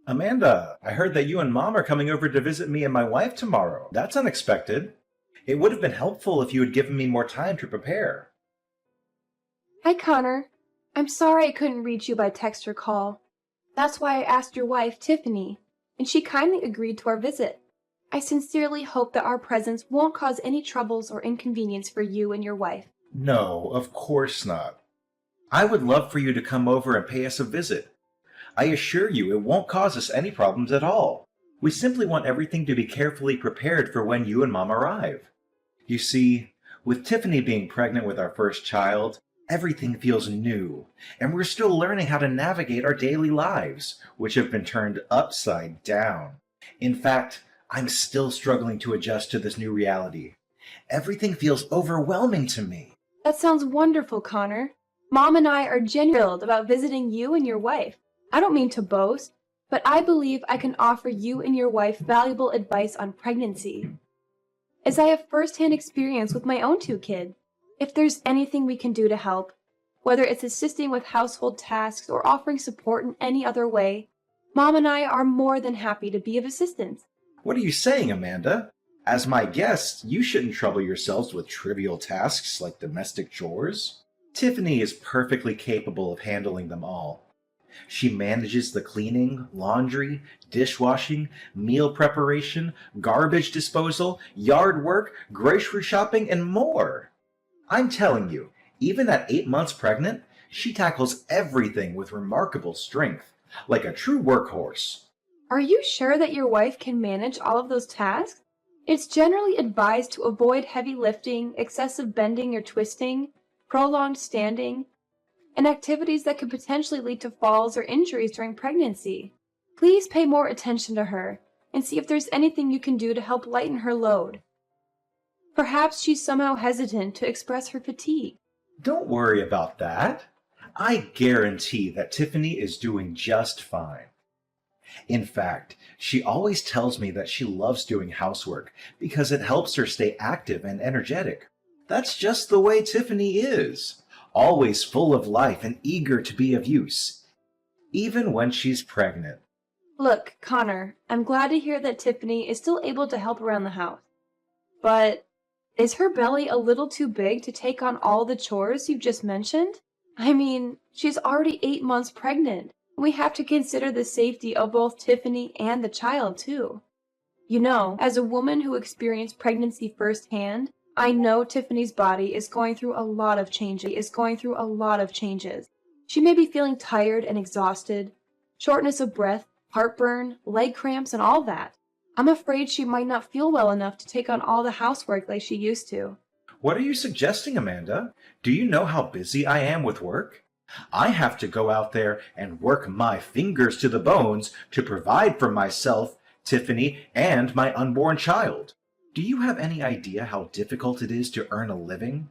Amanda, I heard that you and Mom are coming over to visit me and my wife tomorrow. That's unexpected. It would have been helpful if you had given me more time to prepare. Hi, Connor. I'm sorry I couldn't reach you by text or call. That's why I asked your wife, Tiffany, and she kindly agreed to our visit. I sincerely hope that our presence won't cause any troubles or inconvenience for you and your wife. No, of course not. I would love for you to come over and pay us a visit. I assure you it won't cause us any problems at all. We simply want everything to be carefully prepared for when you and Mom arrive. You see, with Tiffany being pregnant with our first child, everything feels new, and we're still learning how to navigate our daily lives, which have been turned upside down. In fact, I'm still struggling to adjust to this new reality. Everything feels overwhelming to me. That sounds wonderful, Connor. Mom and I are genuinely thrilled about visiting you and your wife. I don't mean to boast, but I believe I can offer you and your wife valuable advice on pregnancy, as I have first-hand experience with my own two kids. If there's anything we can do to help, whether it's assisting with household tasks or offering support in any other way, Mom and I are more than happy to be of assistance. What are you saying, Amanda? As my guest, you shouldn't trouble yourselves with trivial tasks like domestic chores. Tiffany is perfectly capable of handling them all. She manages the cleaning, laundry, dishwashing, meal preparation, garbage disposal, yard work, grocery shopping, and more. I'm telling you, even at 8 months pregnant, she tackles everything with remarkable strength, like a true workhorse. Are you sure that your wife can manage all of those tasks? It's generally advised to avoid heavy lifting, excessive bending or twisting, prolonged standing, and activities that could potentially lead to falls or injuries during pregnancy. Please pay more attention to her and see if there's anything you can do to help lighten her load. Perhaps she's somehow hesitant to express her fatigue. Don't worry about that. I guarantee that Tiffany is doing just fine. In fact, she always tells me that she loves doing housework because it helps her stay active and energetic. That's just the way Tiffany is, always full of life and eager to be of use, even when she's pregnant. Look, Connor, I'm glad to hear that Tiffany is still able to help around the house. But is her belly a little too big to take on all the chores you've just mentioned? I mean, she's already 8 months pregnant. We have to consider the safety of both Tiffany and the child, too. You know, as a woman who experienced pregnancy firsthand, I know Tiffany's body is going through a lot of changes. She may be feeling tired and exhausted, shortness of breath, heartburn, leg cramps, and all that. I'm afraid she might not feel well enough to take on all the housework like she used to. What are you suggesting, Amanda? Do you know how busy I am with work? I have to go out there and work my fingers to the bones to provide for myself, Tiffany, and my unborn child. Do you have any idea how difficult it is to earn a living?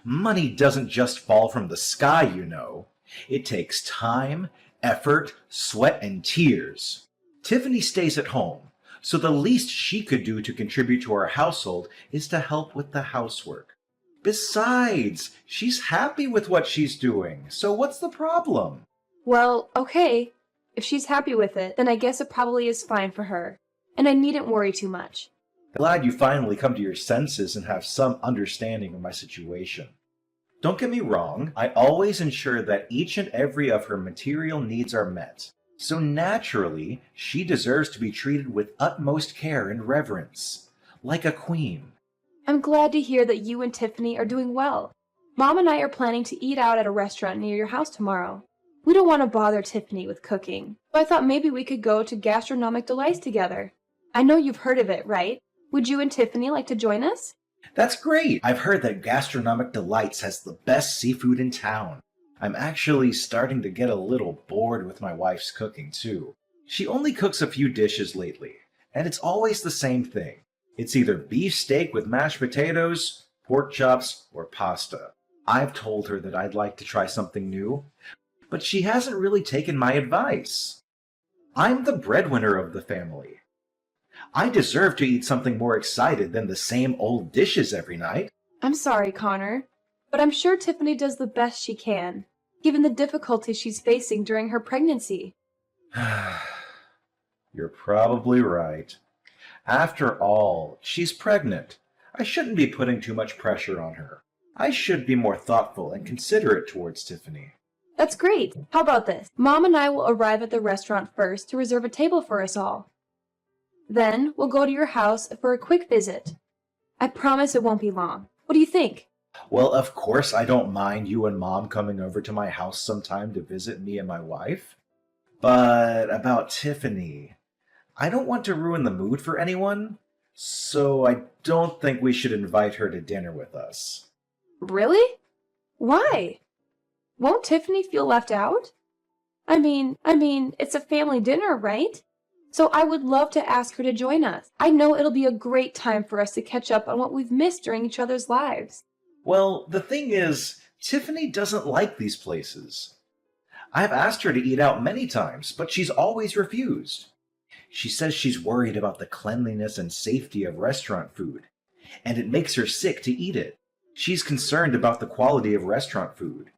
Money doesn't just fall from the sky, you know. It takes time, effort, sweat, and tears. Tiffany stays at home, so the least she could do to contribute to our household is to help with the housework. Besides, she's happy with what she's doing, so what's the problem? Well, okay. If she's happy with it, then I guess it probably is fine for her, and I needn't worry too much. Glad you finally come to your senses and have some understanding of my situation. Don't get me wrong, I always ensure that each and every of her material needs are met. So naturally, she deserves to be treated with utmost care and reverence, like a queen. I'm glad to hear that you and Tiffany are doing well. Mom and I are planning to eat out at a restaurant near your house tomorrow. We don't want to bother Tiffany with cooking, so I thought maybe we could go to Gastronomic Delights together. I know you've heard of it, right? Would you and Tiffany like to join us? That's great! I've heard that Gastronomic Delights has the best seafood in town. I'm actually starting to get a little bored with my wife's cooking, too. She only cooks a few dishes lately, and it's always the same thing. It's either beef steak with mashed potatoes, pork chops, or pasta. I've told her that I'd like to try something new, but she hasn't really taken my advice. I'm the breadwinner of the family. I deserve to eat something more exciting than the same old dishes every night. I'm sorry, Connor, but I'm sure Tiffany does the best she can, given the difficulties she's facing during her pregnancy. You're probably right. After all, she's pregnant. I shouldn't be putting too much pressure on her. I should be more thoughtful and considerate towards Tiffany. That's great. How about this? Mom and I will arrive at the restaurant first to reserve a table for us all. Then we'll go to your house for a quick visit. I promise it won't be long. What do you think? Well, of course I don't mind you and Mom coming over to my house sometime to visit me and my wife. But about Tiffany, I don't want to ruin the mood for anyone, so I don't think we should invite her to dinner with us. Really? Why? Won't Tiffany feel left out? I mean, it's a family dinner, right? So I would love to ask her to join us. I know it'll be a great time for us to catch up on what we've missed during each other's lives. Well, the thing is, Tiffany doesn't like these places. I've asked her to eat out many times, but she's always refused. She says she's worried about the cleanliness and safety of restaurant food, and it makes her sick to eat it. She's concerned about the quality of restaurant food,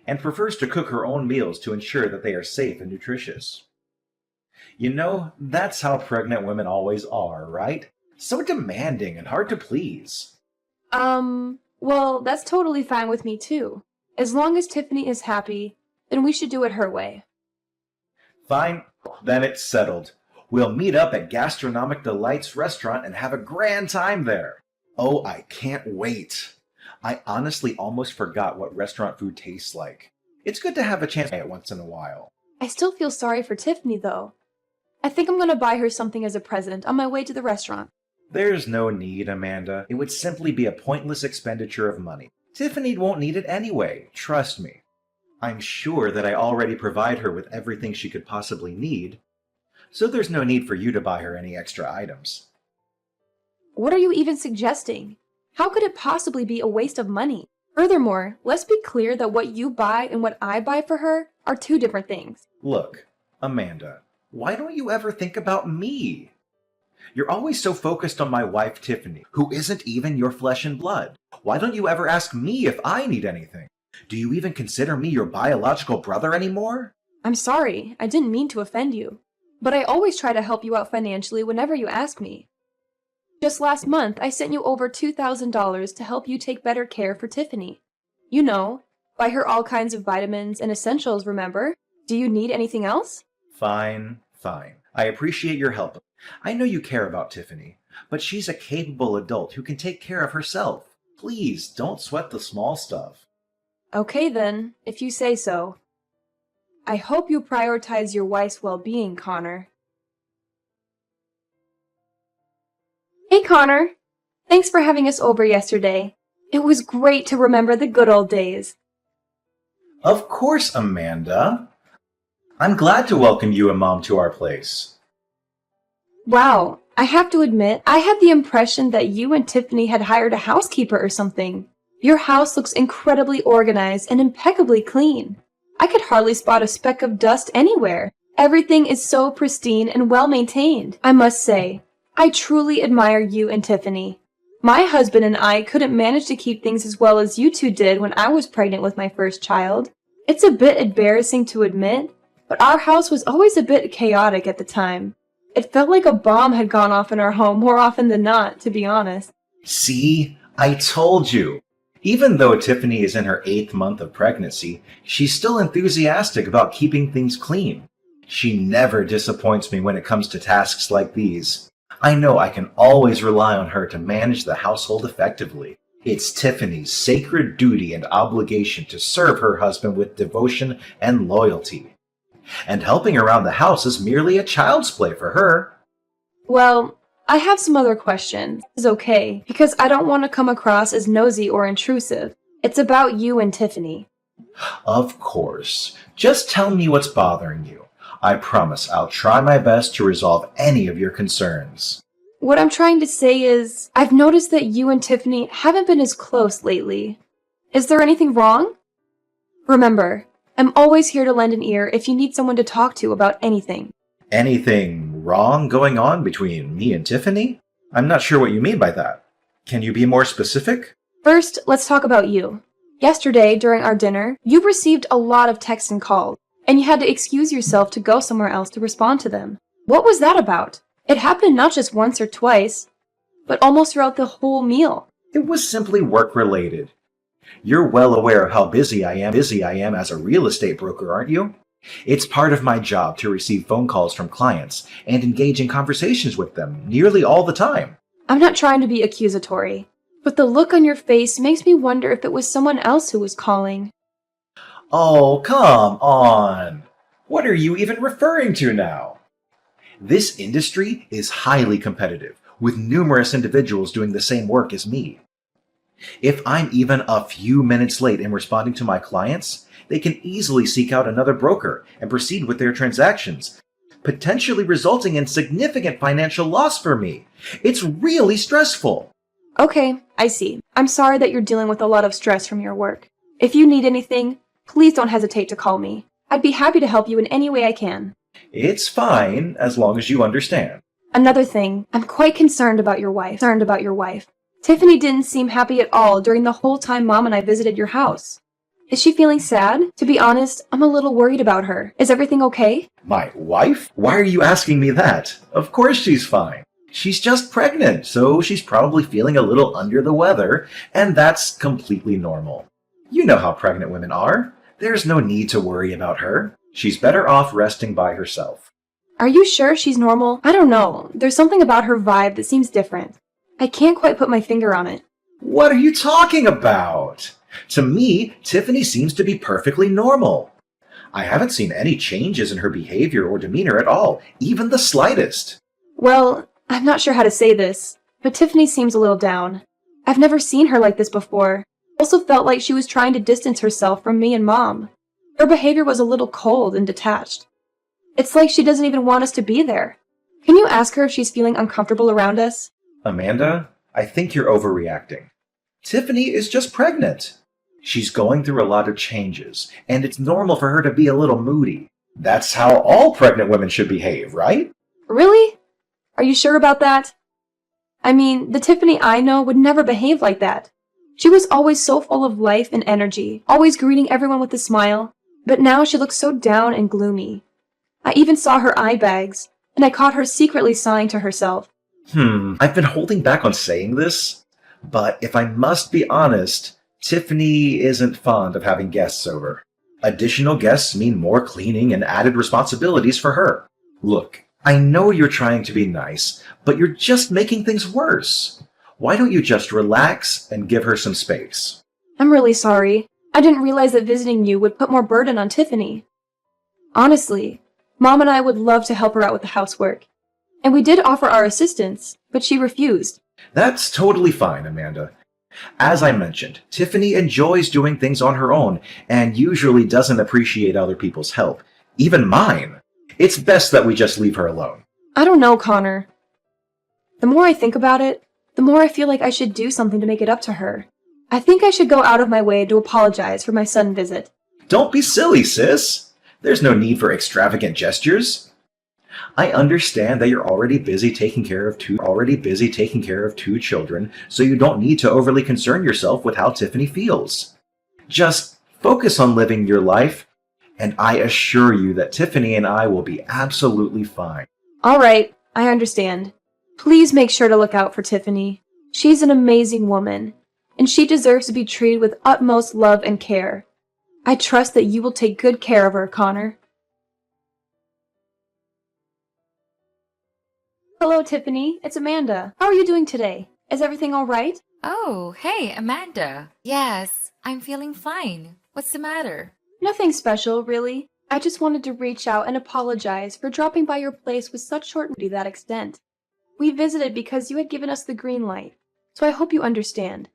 and prefers to cook her own meals to ensure that they are safe and nutritious. You know, that's how pregnant women always are, right? So demanding and hard to please. Well, that's totally fine with me too. As long as Tiffany is happy, then we should do it her way. Fine, then it's settled. We'll meet up at Gastronomic Delights restaurant and have a grand time there. Oh, I can't wait. I honestly almost forgot what restaurant food tastes like. It's good to have a chance to try it once in a while. I still feel sorry for Tiffany, though. I think I'm going to buy her something as a present on my way to the restaurant. There's no need, Amanda. It would simply be a pointless expenditure of money. Tiffany won't need it anyway, trust me. I'm sure that I already provide her with everything she could possibly need, so there's no need for you to buy her any extra items. What are you even suggesting? How could it possibly be a waste of money? Furthermore, let's be clear that what you buy and what I buy for her are two different things. Look, Amanda, why don't you ever think about me? You're always so focused on my wife, Tiffany, who isn't even your flesh and blood. Why don't you ever ask me if I need anything? Do you even consider me your biological brother anymore? I'm sorry, I didn't mean to offend you. But I always try to help you out financially whenever you ask me. Just last month, I sent you over $2,000 to help you take better care for Tiffany. You know, buy her all kinds of vitamins and essentials, remember? Do you need anything else? Fine. I appreciate your help. I know you care about Tiffany, but she's a capable adult who can take care of herself. Please, don't sweat the small stuff. Okay then, if you say so. I hope you prioritize your wife's well-being, Connor. Hey, Connor. Thanks for having us over yesterday. It was great to remember the good old days. Of course, Amanda. I'm glad to welcome you and Mom to our place. Wow, I have to admit, I had the impression that you and Tiffany had hired a housekeeper or something. Your house looks incredibly organized and impeccably clean. I could hardly spot a speck of dust anywhere. Everything is so pristine and well-maintained. I must say, I truly admire you and Tiffany. My husband and I couldn't manage to keep things as well as you two did when I was pregnant with my first child. It's a bit embarrassing to admit, but our house was always a bit chaotic at the time. It felt like a bomb had gone off in our home more often than not, to be honest. See, I told you. Even though Tiffany is in her 8th month of pregnancy, she's still enthusiastic about keeping things clean. She never disappoints me when it comes to tasks like these. I know I can always rely on her to manage the household effectively. It's Tiffany's sacred duty and obligation to serve her husband with devotion and loyalty. And helping around the house is merely a child's play for her. Well, I have some other questions. It's okay, because I don't want to come across as nosy or intrusive. It's about you and Tiffany. Of course. Just tell me what's bothering you. I promise I'll try my best to resolve any of your concerns. What I'm trying to say is, I've noticed that you and Tiffany haven't been as close lately. Is there anything wrong? Remember, I'm always here to lend an ear if you need someone to talk to about anything. Anything wrong going on between me and Tiffany? I'm not sure what you mean by that. Can you be more specific? First, let's talk about you. Yesterday, during our dinner, you received a lot of texts and calls, and you had to excuse yourself to go somewhere else to respond to them. What was that about? It happened not just once or twice, but almost throughout the whole meal. It was simply work-related. You're well aware of how busy I am as a real estate broker, aren't you? It's part of my job to receive phone calls from clients and engage in conversations with them nearly all the time. I'm not trying to be accusatory, but the look on your face makes me wonder if it was someone else who was calling. Oh, come on! What are you even referring to now? This industry is highly competitive, with numerous individuals doing the same work as me. If I'm even a few minutes late in responding to my clients, they can easily seek out another broker and proceed with their transactions, potentially resulting in significant financial loss for me. It's really stressful. Okay, I see. I'm sorry that you're dealing with a lot of stress from your work. If you need anything, please don't hesitate to call me. I'd be happy to help you in any way I can. It's fine, as long as you understand. Another thing, I'm quite concerned about your wife. Tiffany didn't seem happy at all during the whole time Mom and I visited your house. Is she feeling sad? To be honest, I'm a little worried about her. Is everything okay? My wife? Why are you asking me that? Of course she's fine. She's just pregnant, so she's probably feeling a little under the weather, and that's completely normal. You know how pregnant women are. There's no need to worry about her. She's better off resting by herself. Are you sure she's normal? I don't know. There's something about her vibe that seems different. I can't quite put my finger on it. What are you talking about? To me, Tiffany seems to be perfectly normal. I haven't seen any changes in her behavior or demeanor at all, even the slightest. Well, I'm not sure how to say this, but Tiffany seems a little down. I've never seen her like this before. I also felt like she was trying to distance herself from me and Mom. Her behavior was a little cold and detached. It's like she doesn't even want us to be there. Can you ask her if she's feeling uncomfortable around us? Amanda, I think you're overreacting. Tiffany is just pregnant. She's going through a lot of changes, and it's normal for her to be a little moody. That's how all pregnant women should behave, right? Really? Are you sure about that? I mean, the Tiffany I know would never behave like that. She was always so full of life and energy, always greeting everyone with a smile. But now she looks so down and gloomy. I even saw her eye bags, and I caught her secretly sighing to herself. I've been holding back on saying this, but if I must be honest, Tiffany isn't fond of having guests over. Additional guests mean more cleaning and added responsibilities for her. Look, I know you're trying to be nice, but you're just making things worse. Why don't you just relax and give her some space? I'm really sorry. I didn't realize that visiting you would put more burden on Tiffany. Honestly, Mom and I would love to help her out with the housework. And we did offer our assistance, but she refused. That's totally fine, Amanda. As I mentioned, Tiffany enjoys doing things on her own and usually doesn't appreciate other people's help, even mine. It's best that we just leave her alone. I don't know, Connor. The more I think about it, the more I feel like I should do something to make it up to her. I think I should go out of my way to apologize for my sudden visit. Don't be silly, sis. There's no need for extravagant gestures. I understand that you're already busy taking care of two children, so you don't need to overly concern yourself with how Tiffany feels. Just focus on living your life, and I assure you that Tiffany and I will be absolutely fine. All right, I understand. Please make sure to look out for Tiffany. She's an amazing woman, and she deserves to be treated with utmost love and care. I trust that you will take good care of her, Connor. Hello, Tiffany. It's Amanda. How are you doing today? Is everything all right? Oh, hey, Amanda. Yes, I'm feeling fine. What's the matter? Nothing special, really. I just wanted to reach out and apologize for dropping by your place with such short notice to that extent. We visited because you had given us the green light, so I hope you understand.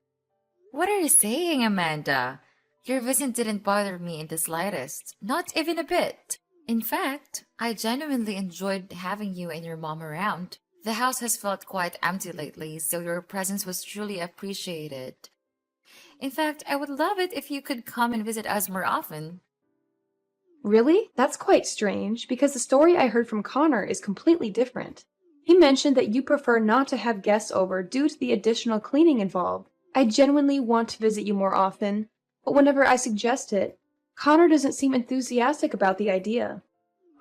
What are you saying, Amanda? Your visit didn't bother me in the slightest, not even a bit. In fact, I genuinely enjoyed having you and your mom around. The house has felt quite empty lately, so your presence was truly appreciated. In fact, I would love it if you could come and visit us more often. Really? That's quite strange, because the story I heard from Connor is completely different. He mentioned that you prefer not to have guests over due to the additional cleaning involved. I genuinely want to visit you more often, but whenever I suggest it, Connor doesn't seem enthusiastic about the idea.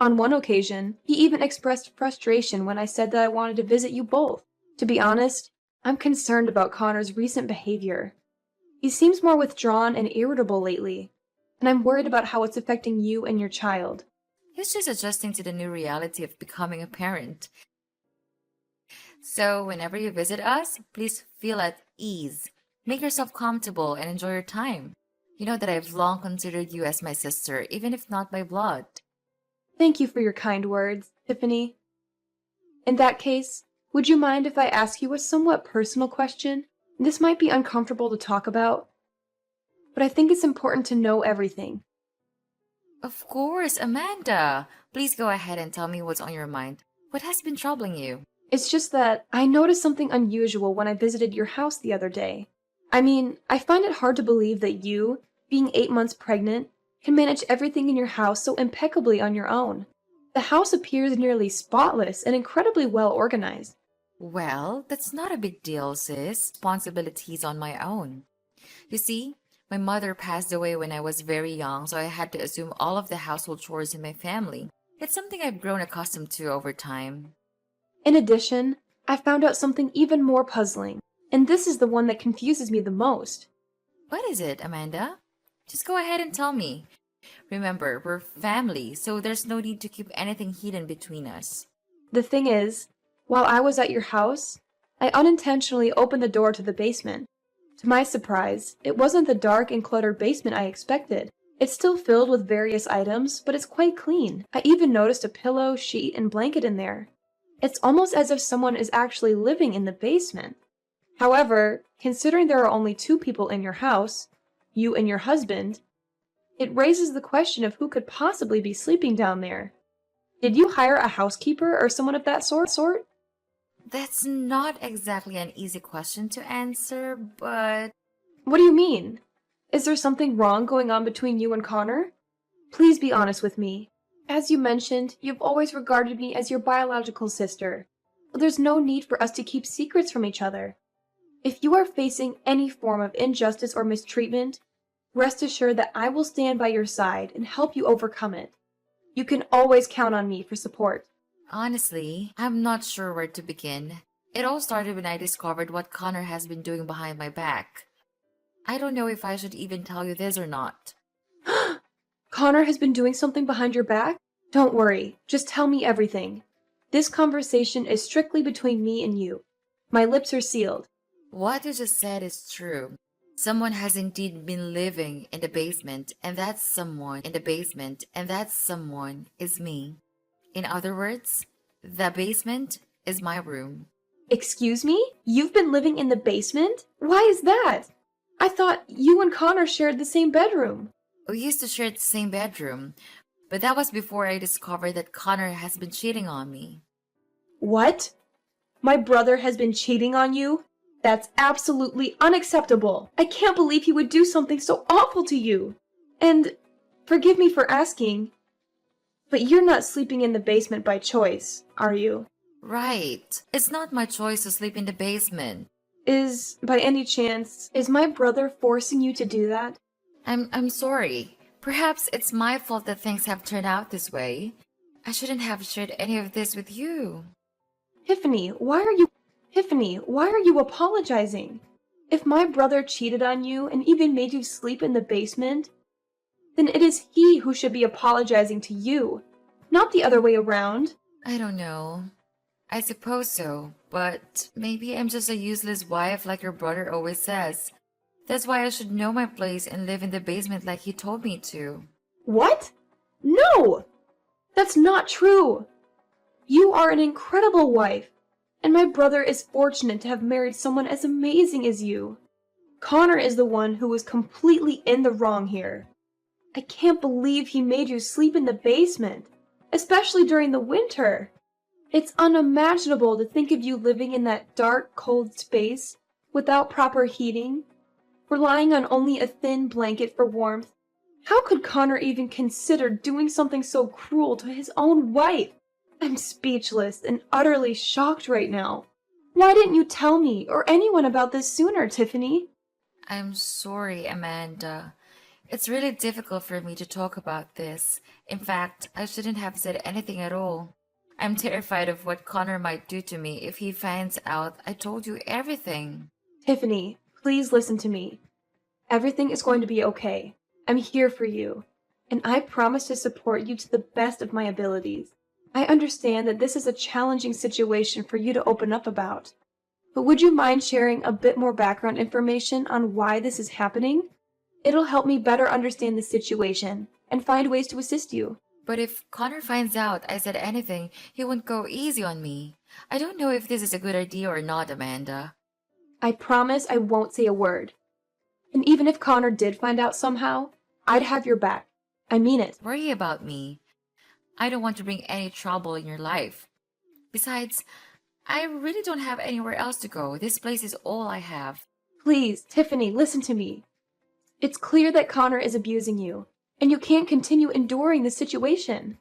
On one occasion, he even expressed frustration when I said that I wanted to visit you both. To be honest, I'm concerned about Connor's recent behavior. He seems more withdrawn and irritable lately, and I'm worried about how it's affecting you and your child. He's just adjusting to the new reality of becoming a parent. So, whenever you visit us, please feel at ease. Make yourself comfortable and enjoy your time. You know that I've long considered you as my sister, even if not by blood. Thank you for your kind words, Tiffany. In that case, would you mind if I ask you a somewhat personal question? This might be uncomfortable to talk about, but I think it's important to know everything. Of course, Amanda. Please go ahead and tell me what's on your mind. What has been troubling you? It's just that I noticed something unusual when I visited your house the other day. I mean, I find it hard to believe that you, being 8 months pregnant, can manage everything in your house so impeccably on your own. The house appears nearly spotless and incredibly well organized. Well, that's not a big deal, sis. Responsibilities on my own. You see, my mother passed away when I was very young, so I had to assume all of the household chores in my family. It's something I've grown accustomed to over time. In addition, I found out something even more puzzling, and this is the one that confuses me the most. What is it, Amanda? Just go ahead and tell me. Remember, we're family, so there's no need to keep anything hidden between us. The thing is, while I was at your house, I unintentionally opened the door to the basement. To my surprise, it wasn't the dark and cluttered basement I expected. It's still filled with various items, but it's quite clean. I even noticed a pillow, sheet, and blanket in there. It's almost as if someone is actually living in the basement. However, considering there are only 2 people in your house, you and your husband, it raises the question of who could possibly be sleeping down there. Did you hire a housekeeper or someone of that sort? That's not exactly an easy question to answer, but What do you mean? Is there something wrong going on between you and Connor? Please be honest with me. As you mentioned, you've always regarded me as your biological sister. There's no need for us to keep secrets from each other. If you are facing any form of injustice or mistreatment, rest assured that I will stand by your side and help you overcome it. You can always count on me for support. honestly, I'm not sure where to begin. It all started when I discovered what Connor has been doing behind my back. I don't know if I should even tell you this or not. Connor has been doing something behind your back? Don't worry, just tell me everything. This conversation is strictly between me and you. My lips are sealed. What you just said is true. Someone has indeed been living in the basement, and that someone in the basement, and that someone is me. In other words, the basement is my room. Excuse me? You've been living in the basement? Why is that? I thought you and Connor shared the same bedroom. We used to share the same bedroom, but that was before I discovered that Connor has been cheating on me. What? My brother has been cheating on you? That's absolutely unacceptable. I can't believe he would do something so awful to you. And forgive me for asking, but you're not sleeping in the basement by choice, are you? Right. It's not my choice to sleep in the basement. By any chance, is my brother forcing you to do that? I'm sorry. Perhaps it's my fault that things have turned out this way. I shouldn't have shared any of this with you. Tiffany, why are you apologizing? If my brother cheated on you and even made you sleep in the basement, then it is he who should be apologizing to you, not the other way around. I don't know. I suppose so, but maybe I'm just a useless wife like your brother always says. That's why I should know my place and live in the basement like he told me to. What? No! That's not true! You are an incredible wife, and my brother is fortunate to have married someone as amazing as you. Connor is the one who was completely in the wrong here. I can't believe he made you sleep in the basement, especially during the winter. It's unimaginable to think of you living in that dark, cold space without proper heating, relying on only a thin blanket for warmth. How could Connor even consider doing something so cruel to his own wife? I'm speechless and utterly shocked right now. Why didn't you tell me or anyone about this sooner, Tiffany? I'm sorry, Amanda. It's really difficult for me to talk about this. In fact, I shouldn't have said anything at all. I'm terrified of what Connor might do to me if he finds out I told you everything. Tiffany, please listen to me. Everything is going to be okay. I'm here for you, and I promise to support you to the best of my abilities. I understand that this is a challenging situation for you to open up about, but would you mind sharing a bit more background information on why this is happening? It'll help me better understand the situation and find ways to assist you. But if Connor finds out I said anything, he won't go easy on me. I don't know if this is a good idea or not, Amanda. I promise I won't say a word. And even if Connor did find out somehow, I'd have your back. I mean it. Worry about me. I don't want to bring any trouble in your life. Besides, I really don't have anywhere else to go. This place is all I have. Please, Tiffany, listen to me. It's clear that Connor is abusing you, and you can't continue enduring this situation.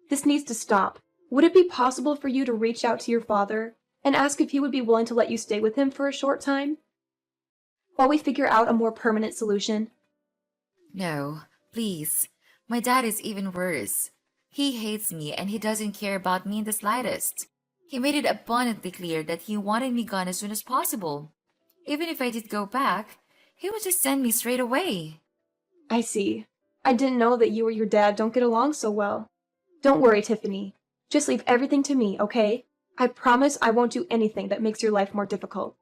This needs to stop. Would it be possible for you to reach out to your father and ask if he would be willing to let you stay with him for a short time, while we figure out a more permanent solution? No, please. My dad is even worse. He hates me and he doesn't care about me in the slightest. He made it abundantly clear that he wanted me gone as soon as possible. Even if I did go back, he would just send me straight away. I see. I didn't know that you or your dad don't get along so well. Don't worry, Tiffany. Just leave everything to me, okay? I promise I won't do anything that makes your life more difficult.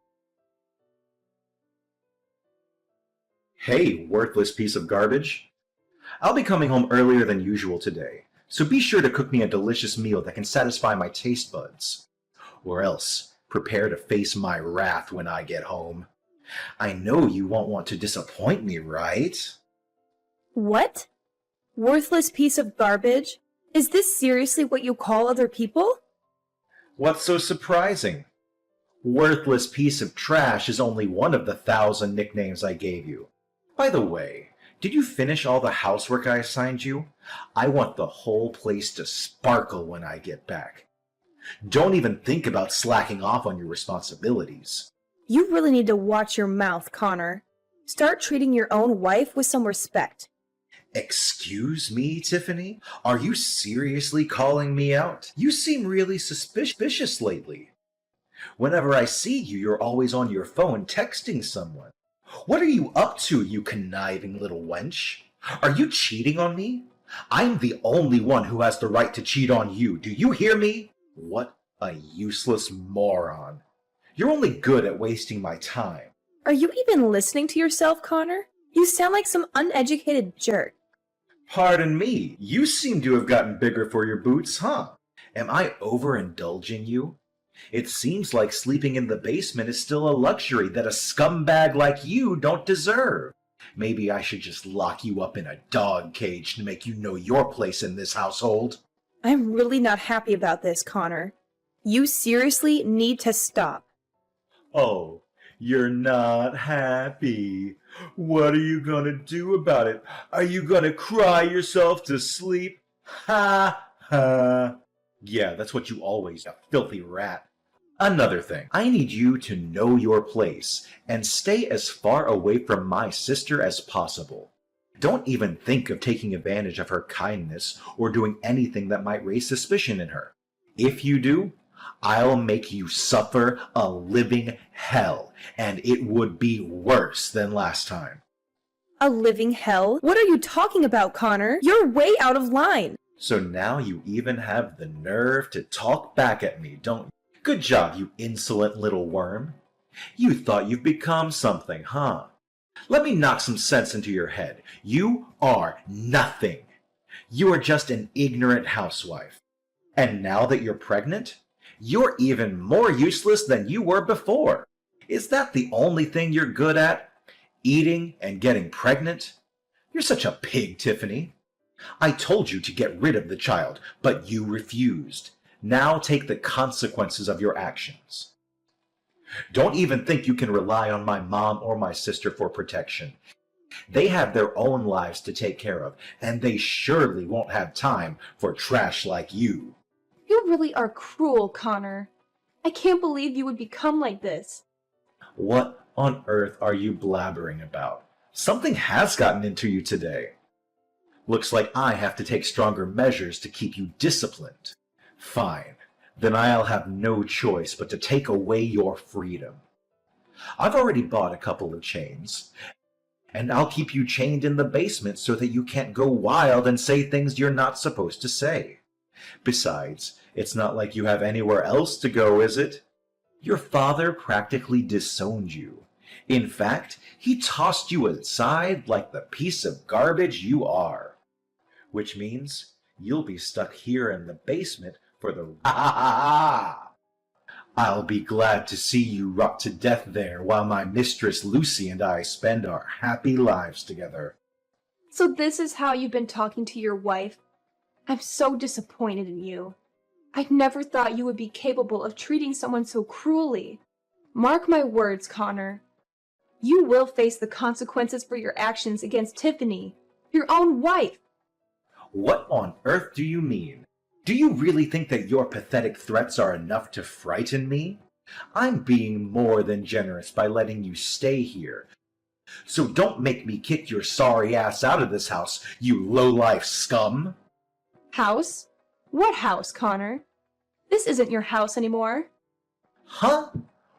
Hey, worthless piece of garbage. I'll be coming home earlier than usual today, so be sure to cook me a delicious meal that can satisfy my taste buds. Or else, prepare to face my wrath when I get home. I know you won't want to disappoint me, right? What? Worthless piece of garbage? Is this seriously what you call other people? What's so surprising? Worthless piece of trash is only one of the 1,000 nicknames I gave you. By the way, did you finish all the housework I assigned you? I want the whole place to sparkle when I get back. Don't even think about slacking off on your responsibilities. You really need to watch your mouth, Connor. Start treating your own wife with some respect. Excuse me, Tiffany? Are you seriously calling me out? You seem really suspicious lately. Whenever I see you, you're always on your phone texting someone. What are you up to, you conniving little wench? Are you cheating on me? I'm the only one who has the right to cheat on you. Do you hear me? What a useless moron. You're only good at wasting my time. Are you even listening to yourself, Connor? You sound like some uneducated jerk. Pardon me, you seem to have gotten bigger for your boots, huh? Am I overindulging you? It seems like sleeping in the basement is still a luxury that a scumbag like you don't deserve. Maybe I should just lock you up in a dog cage to make you know your place in this household. I'm really not happy about this, Connor. You seriously need to stop. Oh, you're not happy. What are you gonna do about it? Are you gonna cry yourself to sleep? Ha ha. Yeah, that's what you always, you filthy rat. Another thing, I need you to know your place and stay as far away from my sister as possible. Don't even think of taking advantage of her kindness or doing anything that might raise suspicion in her. If you do, I'll make you suffer a living hell, and it would be worse than last time. A living hell? What are you talking about, Connor? You're way out of line. So now you even have the nerve to talk back at me, don't you? Good job, you insolent little worm. You thought you've become something, huh? Let me knock some sense into your head. You are nothing. You are just an ignorant housewife. And now that you're pregnant, you're even more useless than you were before. Is that the only thing you're good at? Eating and getting pregnant? You're such a pig, Tiffany. I told you to get rid of the child, but you refused. Now take the consequences of your actions. Don't even think you can rely on my mom or my sister for protection. They have their own lives to take care of, and they surely won't have time for trash like you. You really are cruel, Connor. I can't believe you would become like this. What on earth are you blabbering about? Something has gotten into you today. Looks like I have to take stronger measures to keep you disciplined. Fine, then I'll have no choice but to take away your freedom. I've already bought a couple of chains, and I'll keep you chained in the basement so that you can't go wild and say things you're not supposed to say. Besides, it's not like you have anywhere else to go, is it? Your father practically disowned you. In fact, he tossed you aside like the piece of garbage you are. Which means you'll be stuck here in the basement for the I'll be glad to see you rot to death there while my mistress Lucy and I spend our happy lives together. So this is how you've been talking to your wife? I'm so disappointed in you. I never thought you would be capable of treating someone so cruelly. Mark my words, Connor. You will face the consequences for your actions against Tiffany, your own wife. What on earth do you mean? Do you really think that your pathetic threats are enough to frighten me? I'm being more than generous by letting you stay here. So don't make me kick your sorry ass out of this house, you low-life scum! House? What house, Connor? This isn't your house anymore. Huh?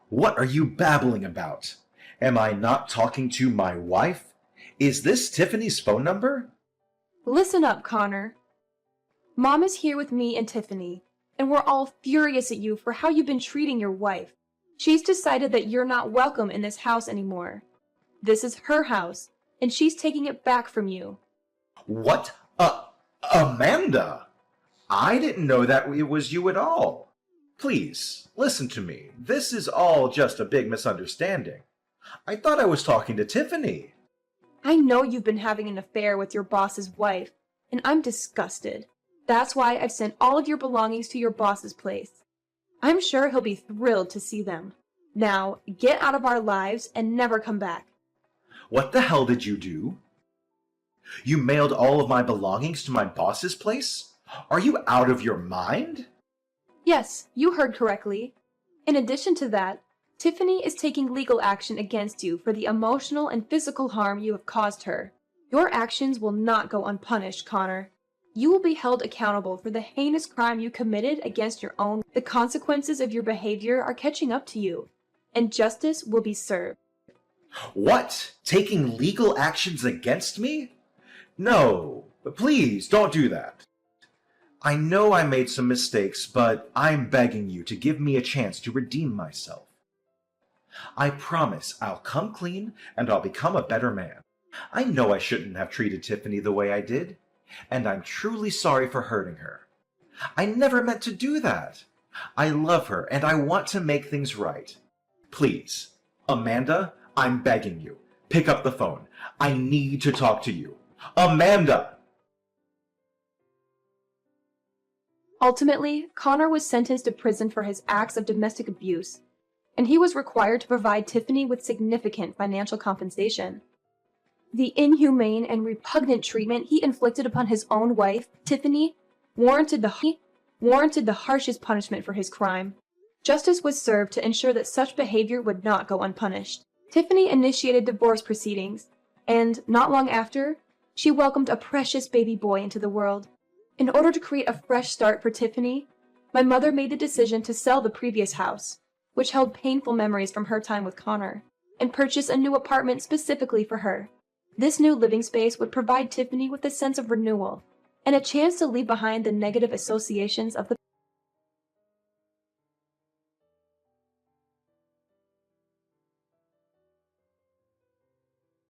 What are you babbling about? Am I not talking to my wife? Is this Tiffany's phone number? Listen up, Connor. Mom is here with me and Tiffany, and we're all furious at you for how you've been treating your wife. She's decided that you're not welcome in this house anymore. This is her house, and she's taking it back from you. What? Amanda! I didn't know that it was you at all. Please, listen to me. This is all just a big misunderstanding. I thought I was talking to Tiffany. I know you've been having an affair with your boss's wife, and I'm disgusted. That's why I've sent all of your belongings to your boss's place. I'm sure he'll be thrilled to see them. Now, get out of our lives and never come back. What the hell did you do? You mailed all of my belongings to my boss's place? Are you out of your mind? Yes, you heard correctly. In addition to that, Tiffany is taking legal action against you for the emotional and physical harm you have caused her. Your actions will not go unpunished, Connor. You will be held accountable for the heinous crime you committed against your own. The consequences of your behavior are catching up to you, and justice will be served. What? Taking legal actions against me? No, please don't do that. I know I made some mistakes, but I'm begging you to give me a chance to redeem myself. I promise I'll come clean and I'll become a better man. I know I shouldn't have treated Tiffany the way I did, and I'm truly sorry for hurting her. I never meant to do that. I love her and I want to make things right. Please, Amanda, I'm begging you, pick up the phone. I need to talk to you. Amanda! Ultimately, Connor was sentenced to prison for his acts of domestic abuse, and he was required to provide Tiffany with significant financial compensation. The inhumane and repugnant treatment he inflicted upon his own wife, Tiffany, warranted the harshest punishment for his crime. Justice was served to ensure that such behavior would not go unpunished. Tiffany initiated divorce proceedings, and not long after, she welcomed a precious baby boy into the world. In order to create a fresh start for Tiffany, my mother made the decision to sell the previous house, which held painful memories from her time with Connor, and purchase a new apartment specifically for her. This new living space would provide Tiffany with a sense of renewal and a chance to leave behind the negative associations of the